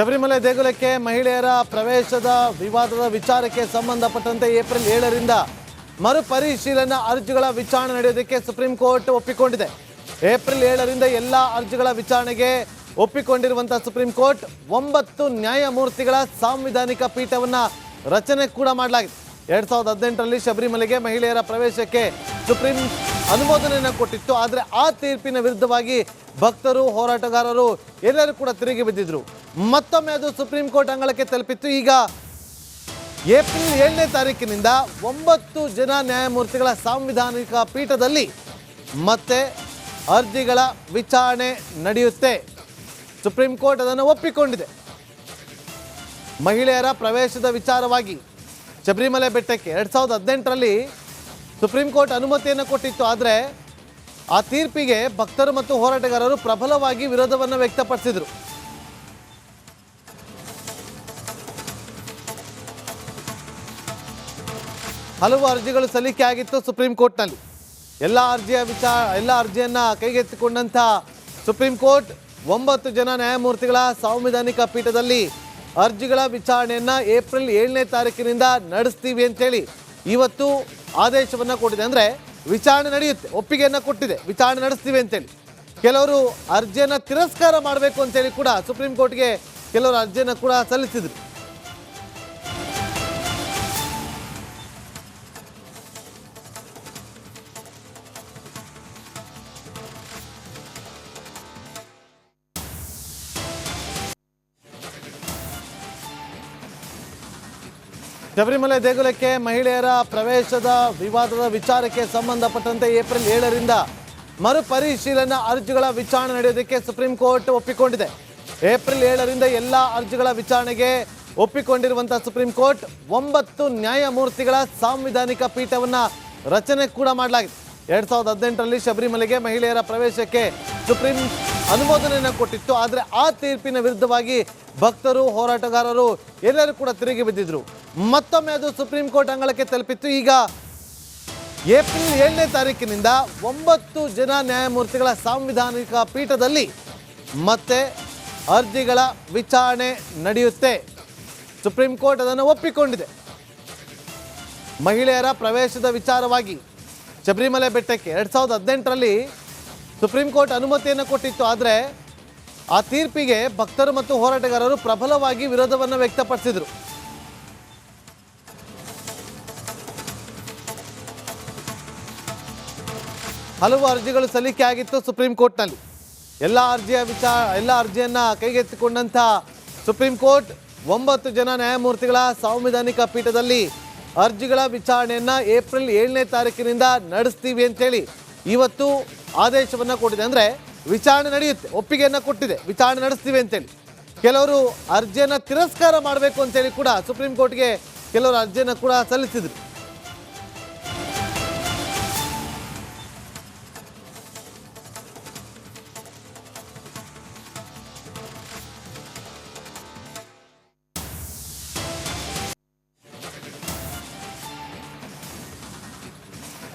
ಶಬರಿಮಲೆ ದೇಗುಲಕ್ಕೆ ಮಹಿಳೆಯರ ಪ್ರವೇಶದ ವಿವಾದದ ವಿಚಾರಕ್ಕೆ ಸಂಬಂಧಪಟ್ಟಂತೆ ಏಪ್ರಿಲ್ 7ರಿಂದ ಮರುಪರಿಶೀಲನಾ ಅರ್ಜಿಗಳ ವಿಚಾರಣೆ ನಡೆಯೋದಕ್ಕೆ ಸುಪ್ರೀಂ ಕೋರ್ಟ್ ಒಪ್ಪಿಕೊಂಡಿದೆ. ಏಪ್ರಿಲ್ 7ರಿಂದ ಎಲ್ಲ ಅರ್ಜಿಗಳ ವಿಚಾರಣೆಗೆ ಒಪ್ಪಿಕೊಂಡಿರುವಂತಹ ಸುಪ್ರೀಂ ಕೋರ್ಟ್ 9 ನ್ಯಾಯಮೂರ್ತಿಗಳ ಸಾಂವಿಧಾನಿಕ ಪೀಠವನ್ನು ರಚನೆ ಕೂಡ ಮಾಡಲಾಗಿದೆ. 2018ರಲ್ಲಿ ಶಬರಿಮಲೆಗೆ ಮಹಿಳೆಯರ ಪ್ರವೇಶಕ್ಕೆ ಸುಪ್ರೀಂ ಅನುಮೋದನೆಯನ್ನು ಕೊಟ್ಟಿತ್ತು. ಆದರೆ ಆ ತೀರ್ಪಿನ ವಿರುದ್ಧವಾಗಿ ಭಕ್ತರು, ಹೋರಾಟಗಾರರು ಎಲ್ಲರೂ ಕೂಡ ತಿರುಗಿ ಬಿದ್ದಿದ್ರು. ಮತ್ತೊಮ್ಮೆ ಅದು ಸುಪ್ರೀಂ ಕೋರ್ಟ್ ಅಂಗಳಕ್ಕೆ ತಲುಪಿತ್ತು. ಈಗ ಏಪ್ರಿಲ್ 7ನೇ ತಾರೀಕಿನಿಂದ 9 ಜನ ನ್ಯಾಯಮೂರ್ತಿಗಳ ಸಾಂವಿಧಾನಿಕ ಪೀಠದಲ್ಲಿ ಮತ್ತೆ ಅರ್ಜಿಗಳ ವಿಚಾರಣೆ ನಡೆಯುತ್ತೆ. ಸುಪ್ರೀಂ ಕೋರ್ಟ್ ಅದನ್ನು ಒಪ್ಪಿಕೊಂಡಿದೆ. ಮಹಿಳೆಯರ ಪ್ರವೇಶದ ವಿಚಾರವಾಗಿ ಶಬರಿಮಲೆ ಬೆಟ್ಟಕ್ಕೆ 2018ರಲ್ಲಿ ಸುಪ್ರೀಂ ಕೋರ್ಟ್ ಅನುಮತಿಯನ್ನು ಕೊಟ್ಟಿತ್ತು. ಆದರೆ ಆ ತೀರ್ಪಿಗೆ ಭಕ್ತರು ಮತ್ತು ಹೋರಾಟಗಾರರು ಪ್ರಬಲವಾಗಿ ವಿರೋಧವನ್ನು ವ್ಯಕ್ತಪಡಿಸಿದರು. ಹಲವು ಅರ್ಜಿಗಳು ಸಲ್ಲಿಕೆ ಆಗಿತ್ತು ಸುಪ್ರೀಂ ಕೋರ್ಟ್ನಲ್ಲಿ. ಎಲ್ಲ ಅರ್ಜಿಯನ್ನು ಕೈಗೆತ್ತಿಕೊಂಡಂಥ ಸುಪ್ರೀಂ ಕೋರ್ಟ್ 9 ಜನ ನ್ಯಾಯಮೂರ್ತಿಗಳ ಸಾಂವಿಧಾನಿಕ ಪೀಠದಲ್ಲಿ ಅರ್ಜಿಗಳ ವಿಚಾರಣೆಯನ್ನು ಏಪ್ರಿಲ್ 7ನೇ ತಾರೀಕಿನಿಂದ ನಡೆಸ್ತೀವಿ ಅಂತೇಳಿ ಇವತ್ತು ಆದೇಶವನ್ನು ಕೊಟ್ಟಿದೆ. ಅಂದರೆ ವಿಚಾರಣೆ ನಡೆಯುತ್ತೆ, ಒಪ್ಪಿಗೆಯನ್ನು ಕೊಟ್ಟಿದೆ, ವಿಚಾರಣೆ ನಡೆಸ್ತೀವಿ ಅಂತೇಳಿ. ಕೆಲವರು ಅರ್ಜಿಯನ್ನು ತಿರಸ್ಕಾರ ಮಾಡಬೇಕು ಅಂತೇಳಿ ಕೂಡ ಸುಪ್ರೀಂ ಕೋರ್ಟ್ಗೆ ಕೆಲವರು ಅರ್ಜಿಯನ್ನು ಕೂಡ ಸಲ್ಲಿಸಿದರು. ಶಬರಿಮಲೆ ದೇಗುಲಕ್ಕೆ ಮಹಿಳೆಯರ ಪ್ರವೇಶದ ವಿವಾದದ ವಿಚಾರಕ್ಕೆ ಸಂಬಂಧಪಟ್ಟಂತೆ ಏಪ್ರಿಲ್ 7ರಿಂದ ಮರುಪರಿಶೀಲನಾ ಅರ್ಜಿಗಳ ವಿಚಾರಣೆ ನಡೆಯೋದಕ್ಕೆ ಸುಪ್ರೀಂ ಕೋರ್ಟ್ ಒಪ್ಪಿಕೊಂಡಿದೆ. ಏಪ್ರಿಲ್ 7ರಿಂದ ಎಲ್ಲ ಅರ್ಜಿಗಳ ವಿಚಾರಣೆಗೆ ಒಪ್ಪಿಕೊಂಡಿರುವಂತಹ ಸುಪ್ರೀಂ ಕೋರ್ಟ್ 9 ನ್ಯಾಯಮೂರ್ತಿಗಳ ಸಾಂವಿಧಾನಿಕ ಪೀಠವನ್ನು ರಚನೆ ಕೂಡ ಮಾಡಲಾಗಿದೆ. 2018ರಲ್ಲಿ ಶಬರಿಮಲೆಗೆ ಮಹಿಳೆಯರ ಪ್ರವೇಶಕ್ಕೆ ಸುಪ್ರೀಂ ಅನುಮೋದನೆಯನ್ನು ಕೊಟ್ಟಿತ್ತು. ಆದರೆ ಆ ತೀರ್ಪಿನ ವಿರುದ್ಧವಾಗಿ ಭಕ್ತರು, ಹೋರಾಟಗಾರರು ಎಲ್ಲರೂ ಕೂಡ ತಿರುಗಿ ಬಿದ್ದಿದ್ರು. ಮತ್ತೊಮ್ಮೆ ಅದು ಸುಪ್ರೀಂ ಕೋರ್ಟ್ ಅಂಗಳಕ್ಕೆ ತಲುಪಿತ್ತು. ಈಗ ಏಪ್ರಿಲ್ 7ನೇ ತಾರೀಕಿನಿಂದ 9 ಜನ ನ್ಯಾಯಮೂರ್ತಿಗಳ ಸಾಂವಿಧಾನಿಕ ಪೀಠದಲ್ಲಿ ಮತ್ತೆ ಅರ್ಜಿಗಳ ವಿಚಾರಣೆ ನಡೆಯುತ್ತೆ. ಸುಪ್ರೀಂ ಕೋರ್ಟ್ ಅದನ್ನು ಒಪ್ಪಿಕೊಂಡಿದೆ. ಮಹಿಳೆಯರ ಪ್ರವೇಶದ ವಿಚಾರವಾಗಿ ಶಬರಿಮಲೆ ಬೆಟ್ಟಕ್ಕೆ 2018ರಲ್ಲಿ ಸುಪ್ರೀಂ ಕೋರ್ಟ್ ಅನುಮತಿಯನ್ನು ಕೊಟ್ಟಿತ್ತು. ಆದರೆ ಆ ತೀರ್ಪಿಗೆ ಭಕ್ತರು ಮತ್ತು ಹೋರಾಟಗಾರರು ಪ್ರಬಲವಾಗಿ ವಿರೋಧವನ್ನು ವ್ಯಕ್ತಪಡಿಸಿದರು. ಹಲವು ಅರ್ಜಿಗಳು ಸಲ್ಲಿಕೆ ಆಗಿತ್ತು ಸುಪ್ರೀಂ ಕೋರ್ಟ್ನಲ್ಲಿ. ಎಲ್ಲ ಅರ್ಜಿಯನ್ನು ಕೈಗೆತ್ತಿಕೊಂಡಂಥ ಸುಪ್ರೀಂ ಕೋರ್ಟ್ 9 ಜನ ನ್ಯಾಯಮೂರ್ತಿಗಳ ಸಾಂವಿಧಾನಿಕ ಪೀಠದಲ್ಲಿ ಅರ್ಜಿಗಳ ವಿಚಾರಣೆಯನ್ನು ಏಪ್ರಿಲ್ 7ನೇ ತಾರೀಕಿನಿಂದ ನಡೆಸ್ತೀವಿ ಅಂತೇಳಿ ಇವತ್ತು ಆದೇಶವನ್ನು ಕೊಟ್ಟಿದೆ. ಅಂದರೆ ವಿಚಾರಣೆ ನಡೆಯುತ್ತೆ, ಒಪ್ಪಿಗೆಯನ್ನು ಕೊಟ್ಟಿದೆ, ವಿಚಾರಣೆ ನಡೆಸ್ತೀವಿ ಅಂತೇಳಿ. ಕೆಲವರು ಅರ್ಜಿಯನ್ನು ತಿರಸ್ಕಾರ ಮಾಡಬೇಕು ಅಂತೇಳಿ ಕೂಡ ಸುಪ್ರೀಂ ಕೋರ್ಟ್ಗೆ ಕೆಲವರು ಅರ್ಜಿಯನ್ನು ಕೂಡ ಸಲ್ಲಿಸಿದರು.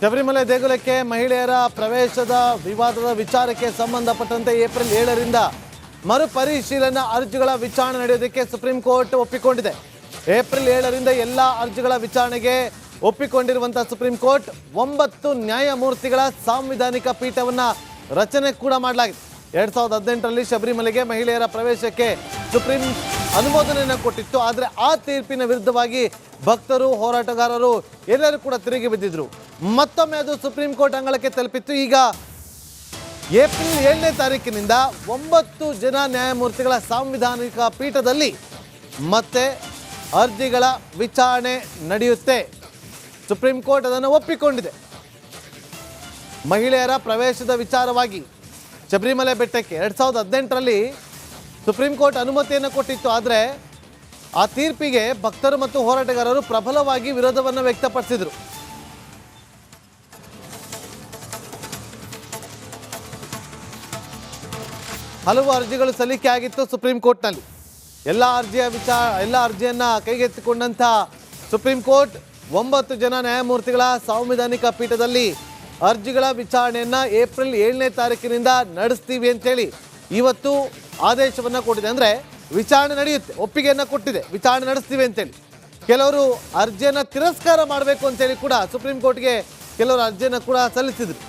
ಶಬರಿಮಲೆ ದೇಗುಲಕ್ಕೆ ಮಹಿಳೆಯರ ಪ್ರವೇಶದ ವಿವಾದದ ವಿಚಾರಕ್ಕೆ ಸಂಬಂಧಪಟ್ಟಂತೆ ಏಪ್ರಿಲ್ 7ರಿಂದ ಮರುಪರಿಶೀಲನಾ ಅರ್ಜಿಗಳ ವಿಚಾರಣೆ ನಡೆಯೋದಕ್ಕೆ ಸುಪ್ರೀಂ ಕೋರ್ಟ್ ಒಪ್ಪಿಕೊಂಡಿದೆ. ಏಪ್ರಿಲ್ 7ರಿಂದ ಎಲ್ಲ ಅರ್ಜಿಗಳ ವಿಚಾರಣೆಗೆ ಒಪ್ಪಿಕೊಂಡಿರುವಂತಹ ಸುಪ್ರೀಂ ಕೋರ್ಟ್ 9 ನ್ಯಾಯಮೂರ್ತಿಗಳ ಸಾಂವಿಧಾನಿಕ ಪೀಠವನ್ನು ರಚನೆ ಕೂಡ ಮಾಡಲಾಗಿದೆ. 2018ರಲ್ಲಿ ಶಬರಿಮಲೆಗೆ ಮಹಿಳೆಯರ ಪ್ರವೇಶಕ್ಕೆ ಸುಪ್ರೀಂ ಅನುಮೋದನೆಯನ್ನು ಕೊಟ್ಟಿತ್ತು. ಆದರೆ ಆ ತೀರ್ಪಿನ ವಿರುದ್ಧವಾಗಿ ಭಕ್ತರು, ಹೋರಾಟಗಾರರು ಎಲ್ಲರೂ ಕೂಡ ತಿರುಗಿ ಬಿದ್ದಿದ್ರು. ಮತ್ತೊಮ್ಮೆ ಅದು ಸುಪ್ರೀಂ ಕೋರ್ಟ್ ಅಂಗಳಕ್ಕೆ ತಲುಪಿತ್ತು. ಈಗ ಏಪ್ರಿಲ್ 7ನೇ ತಾರೀಕಿನಿಂದ 9 ಜನ ನ್ಯಾಯಮೂರ್ತಿಗಳ ಸಾಂವಿಧಾನಿಕ ಪೀಠದಲ್ಲಿ ಮತ್ತೆ ಅರ್ಜಿಗಳ ವಿಚಾರಣೆ ನಡೆಯುತ್ತೆ. ಸುಪ್ರೀಂ ಕೋರ್ಟ್ ಅದನ್ನು ಒಪ್ಪಿಕೊಂಡಿದೆ. ಮಹಿಳೆಯರ ಪ್ರವೇಶದ ವಿಚಾರವಾಗಿ ಶಬರಿಮಲೆ ಬೆಟ್ಟಕ್ಕೆ 2018ರಲ್ಲಿ ಸುಪ್ರೀಂ ಕೋರ್ಟ್ ಅನುಮತಿಯನ್ನು ಕೊಟ್ಟಿತ್ತು. ಆದರೆ ಆ ತೀರ್ಪಿಗೆ ಭಕ್ತರು ಮತ್ತು ಹೋರಾಟಗಾರರು ಪ್ರಬಲವಾಗಿ ವಿರೋಧವನ್ನು ವ್ಯಕ್ತಪಡಿಸಿದರು. ಹಲವು ಅರ್ಜಿಗಳು ಸಲ್ಲಿಕೆ ಆಗಿತ್ತು ಸುಪ್ರೀಂ ಕೋರ್ಟ್ನಲ್ಲಿ. ಎಲ್ಲ ಅರ್ಜಿಯನ್ನು ಕೈಗೆತ್ತಿಕೊಂಡಂಥ ಸುಪ್ರೀಂ ಕೋರ್ಟ್ 9 ಜನ ನ್ಯಾಯಮೂರ್ತಿಗಳ ಸಾಂವಿಧಾನಿಕ ಪೀಠದಲ್ಲಿ ಅರ್ಜಿಗಳ ವಿಚಾರಣೆಯನ್ನು ಏಪ್ರಿಲ್ 7ನೇ ತಾರೀಕಿನಿಂದ ನಡೆಸ್ತೀವಿ ಅಂತೇಳಿ ಇವತ್ತು ಆದೇಶವನ್ನು ಕೊಟ್ಟಿದೆ. ಅಂದರೆ ವಿಚಾರಣೆ ನಡೆಯುತ್ತೆ, ಒಪ್ಪಿಗೆಯನ್ನು ಕೊಟ್ಟಿದೆ, ವಿಚಾರಣೆ ನಡೆಸ್ತೀವಿ ಅಂತೇಳಿ. ಕೆಲವರು ಅರ್ಜಿಯನ್ನು ತಿರಸ್ಕಾರ ಮಾಡಬೇಕು ಅಂತೇಳಿ ಕೂಡ ಸುಪ್ರೀಂ ಕೋರ್ಟ್ಗೆ ಕೆಲವರು ಅರ್ಜಿಯನ್ನು ಕೂಡ ಸಲ್ಲಿಸಿದ್ರು.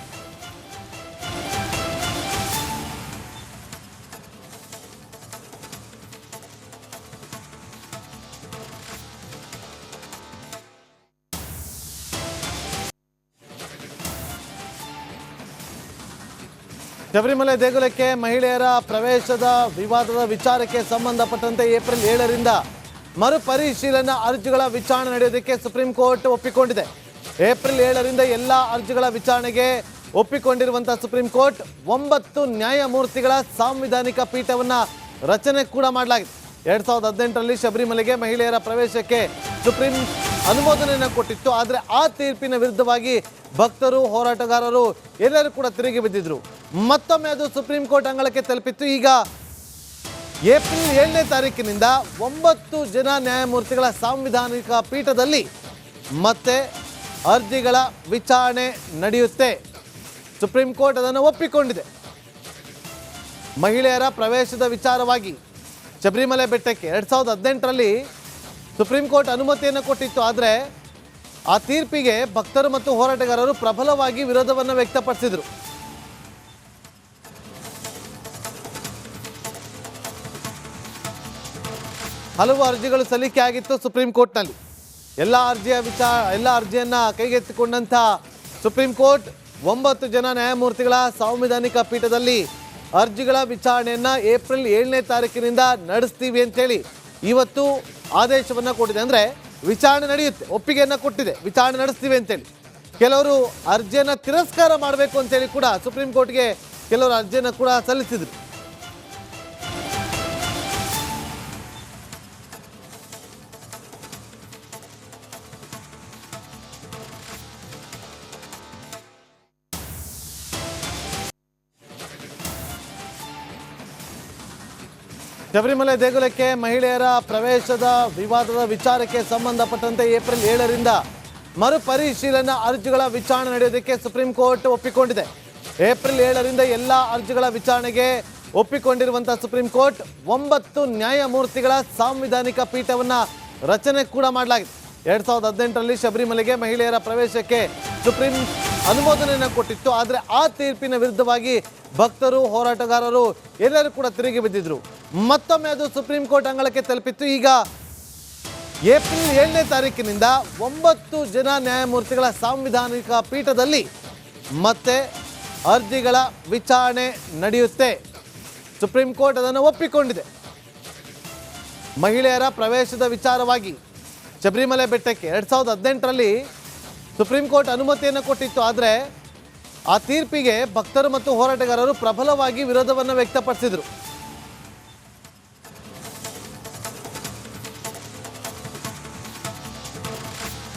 ಶಬರಿಮಲೆ ದೇಗುಲಕ್ಕೆ ಮಹಿಳೆಯರ ಪ್ರವೇಶದ ವಿವಾದದ ವಿಚಾರಕ್ಕೆ ಸಂಬಂಧಪಟ್ಟಂತೆ ಏಪ್ರಿಲ್ 7ರಿಂದ ಮರುಪರಿಶೀಲನಾ ಅರ್ಜಿಗಳ ವಿಚಾರಣೆ ನಡೆಯೋದಕ್ಕೆ ಸುಪ್ರೀಂ ಕೋರ್ಟ್ ಒಪ್ಪಿಕೊಂಡಿದೆ. ಏಪ್ರಿಲ್ 7ರಿಂದ ಎಲ್ಲ ಅರ್ಜಿಗಳ ವಿಚಾರಣೆಗೆ ಒಪ್ಪಿಕೊಂಡಿರುವಂತಹ ಸುಪ್ರೀಂ ಕೋರ್ಟ್ 9 ನ್ಯಾಯಮೂರ್ತಿಗಳ ಸಾಂವಿಧಾನಿಕ ಪೀಠವನ್ನು ರಚನೆ ಕೂಡ ಮಾಡಲಾಗಿದೆ. 2018ರಲ್ಲಿ ಶಬರಿಮಲೆಗೆ ಮಹಿಳೆಯರ ಪ್ರವೇಶಕ್ಕೆ ಸುಪ್ರೀಂ ಅನುಮೋದನೆಯನ್ನು ಕೊಟ್ಟಿತ್ತು. ಆದರೆ ಆ ತೀರ್ಪಿನ ವಿರುದ್ಧವಾಗಿ ಭಕ್ತರು, ಹೋರಾಟಗಾರರು ಎಲ್ಲರೂ ಕೂಡ ತಿರುಗಿ ಬಿದ್ದಿದ್ರು. ಮತ್ತೊಮ್ಮೆ ಅದು ಸುಪ್ರೀಂ ಕೋರ್ಟ್ ಅಂಗಳಕ್ಕೆ ತಲುಪಿತ್ತು. ಈಗ ಏಪ್ರಿಲ್ 7ನೇ ತಾರೀಕಿನಿಂದ 9 ಜನ ನ್ಯಾಯಮೂರ್ತಿಗಳ ಸಾಂವಿಧಾನಿಕ ಪೀಠದಲ್ಲಿ ಮತ್ತೆ ಅರ್ಜಿಗಳ ವಿಚಾರಣೆ ನಡೆಯುತ್ತೆ. ಸುಪ್ರೀಂ ಕೋರ್ಟ್ ಅದನ್ನು ಒಪ್ಪಿಕೊಂಡಿದೆ. ಮಹಿಳೆಯರ ಪ್ರವೇಶದ ವಿಚಾರವಾಗಿ ಶಬರಿಮಲೆ ಬೆಟ್ಟಕ್ಕೆ 2018ರಲ್ಲಿ ಸುಪ್ರೀಂ ಕೋರ್ಟ್ ಅನುಮತಿಯನ್ನು ಕೊಟ್ಟಿತ್ತು. ಆದರೆ ಆ ತೀರ್ಪಿಗೆ ಭಕ್ತರು ಮತ್ತು ಹೋರಾಟಗಾರರು ಪ್ರಬಲವಾಗಿ ವಿರೋಧವನ್ನು ವ್ಯಕ್ತಪಡಿಸಿದರು. ಹಲವು ಅರ್ಜಿಗಳು ಸಲ್ಲಿಕೆ ಆಗಿತ್ತು ಸುಪ್ರೀಂ ಕೋರ್ಟ್ನಲ್ಲಿ. ಎಲ್ಲ ಅರ್ಜಿಯನ್ನು ಕೈಗೆತ್ತಿಕೊಂಡಂಥ ಸುಪ್ರೀಂ ಕೋರ್ಟ್ 9 ಜನ ನ್ಯಾಯಮೂರ್ತಿಗಳ ಸಾಂವಿಧಾನಿಕ ಪೀಠದಲ್ಲಿ ಅರ್ಜಿಗಳ ವಿಚಾರಣೆಯನ್ನು ಏಪ್ರಿಲ್ 7ನೇ ತಾರೀಕಿನಿಂದ ನಡೆಸ್ತೀವಿ ಅಂತೇಳಿ ಇವತ್ತು ಆದೇಶವನ್ನು ಕೊಟ್ಟಿದೆ. ಅಂದರೆ ವಿಚಾರಣೆ ನಡೆಯುತ್ತೆ, ಒಪ್ಪಿಗೆಯನ್ನು ಕೊಟ್ಟಿದೆ, ವಿಚಾರಣೆ ನಡೆಸ್ತೀವಿ ಅಂತೇಳಿ. ಕೆಲವರು ಅರ್ಜಿಯನ್ನು ತಿರಸ್ಕಾರ ಮಾಡಬೇಕು ಅಂತೇಳಿ ಕೂಡ ಸುಪ್ರೀಂ ಕೋರ್ಟ್ಗೆ ಕೆಲವರು ಅರ್ಜಿಯನ್ನು ಕೂಡ ಸಲ್ಲಿಸಿದರು. ಶಬರಿಮಲೆ ದೇಗುಲಕ್ಕೆ ಮಹಿಳೆಯರ ಪ್ರವೇಶದ ವಿವಾದದ ವಿಚಾರಕ್ಕೆ ಸಂಬಂಧಪಟ್ಟಂತೆ ಏಪ್ರಿಲ್ 7ರಿಂದ ಮರುಪರಿಶೀಲನಾ ಅರ್ಜಿಗಳ ವಿಚಾರಣೆ ನಡೆಯೋದಕ್ಕೆ ಸುಪ್ರೀಂ ಕೋರ್ಟ್ ಒಪ್ಪಿಕೊಂಡಿದೆ. ಏಪ್ರಿಲ್ 7ರಿಂದ ಎಲ್ಲ ಅರ್ಜಿಗಳ ವಿಚಾರಣೆಗೆ ಒಪ್ಪಿಕೊಂಡಿರುವಂತಹ ಸುಪ್ರೀಂ ಕೋರ್ಟ್ 9 ನ್ಯಾಯಮೂರ್ತಿಗಳ ಸಾಂವಿಧಾನಿಕ ಪೀಠವನ್ನು ರಚನೆ ಕೂಡ ಮಾಡಲಾಗಿದೆ. 2018ರಲ್ಲಿ ಶಬರಿಮಲೆಗೆ ಮಹಿಳೆಯರ ಪ್ರವೇಶಕ್ಕೆ ಸುಪ್ರೀಂ ಅನುಮೋದನೆಯನ್ನು ಕೊಟ್ಟಿತ್ತು. ಆದರೆ ಆ ತೀರ್ಪಿನ ವಿರುದ್ಧವಾಗಿ ಭಕ್ತರು, ಹೋರಾಟಗಾರರು ಎಲ್ಲರೂ ಕೂಡ ತಿರುಗಿ ಬಿದ್ದಿದ್ರು. ಮತ್ತೊಮ್ಮೆ ಅದು ಸುಪ್ರೀಂ ಕೋರ್ಟ್ ಅಂಗಳಕ್ಕೆ ತಲುಪಿತ್ತು. ಈಗ ಏಪ್ರಿಲ್ 7ನೇ ತಾರೀಕಿನಿಂದ 9 ಜನ ನ್ಯಾಯಮೂರ್ತಿಗಳ ಸಾಂವಿಧಾನಿಕ ಪೀಠದಲ್ಲಿ ಮತ್ತೆ ಅರ್ಜಿಗಳ ವಿಚಾರಣೆ ನಡೆಯುತ್ತೆ. ಸುಪ್ರೀಂ ಕೋರ್ಟ್ ಅದನ್ನು ಒಪ್ಪಿಕೊಂಡಿದೆ. ಮಹಿಳೆಯರ ಪ್ರವೇಶದ ವಿಚಾರವಾಗಿ ಶಬರಿಮಲೆ ಬೆಟ್ಟಕ್ಕೆ 2018ರಲ್ಲಿ ಸುಪ್ರೀಂ ಕೋರ್ಟ್ ಅನುಮತಿಯನ್ನು ಕೊಟ್ಟಿತ್ತು. ಆದರೆ ಆ ತೀರ್ಪಿಗೆ ಭಕ್ತರು ಮತ್ತು ಹೋರಾಟಗಾರರು ಪ್ರಬಲವಾಗಿ ವಿರೋಧವನ್ನು ವ್ಯಕ್ತಪಡಿಸಿದರು.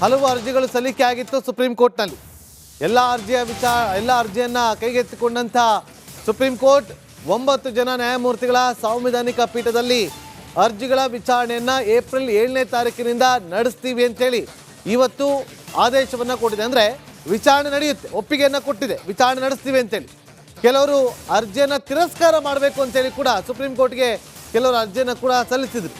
ಹಲವು ಅರ್ಜಿಗಳು ಸಲ್ಲಿಕೆ ಆಗಿತ್ತು ಸುಪ್ರೀಂ ಕೋರ್ಟ್ನಲ್ಲಿ. ಎಲ್ಲ ಅರ್ಜಿಯನ್ನು ಕೈಗೆತ್ತಿಕೊಂಡಂಥ ಸುಪ್ರೀಂ ಕೋರ್ಟ್ 9 ಜನ ನ್ಯಾಯಮೂರ್ತಿಗಳ ಸಾಂವಿಧಾನಿಕ ಪೀಠದಲ್ಲಿ ಅರ್ಜಿಗಳ ವಿಚಾರಣೆಯನ್ನು ಏಪ್ರಿಲ್ 7ನೇ ತಾರೀಕಿನಿಂದ ನಡೆಸ್ತೀವಿ ಅಂತೇಳಿ ಇವತ್ತು ಆದೇಶವನ್ನು ಕೊಟ್ಟಿದೆ. ಅಂದರೆ ವಿಚಾರಣೆ ನಡೆಯುತ್ತೆ, ಒಪ್ಪಿಗೆಯನ್ನು ಕೊಟ್ಟಿದೆ, ವಿಚಾರಣೆ ನಡೆಸ್ತೀವಿ ಅಂತೇಳಿ. ಕೆಲವರು ಅರ್ಜಿಯನ್ನು ತಿರಸ್ಕಾರ ಮಾಡಬೇಕು ಅಂತೇಳಿ ಕೂಡ ಸುಪ್ರೀಂ ಕೋರ್ಟ್ಗೆ ಕೆಲವರು ಅರ್ಜಿಯನ್ನು ಕೂಡ ಸಲ್ಲಿಸಿದರು.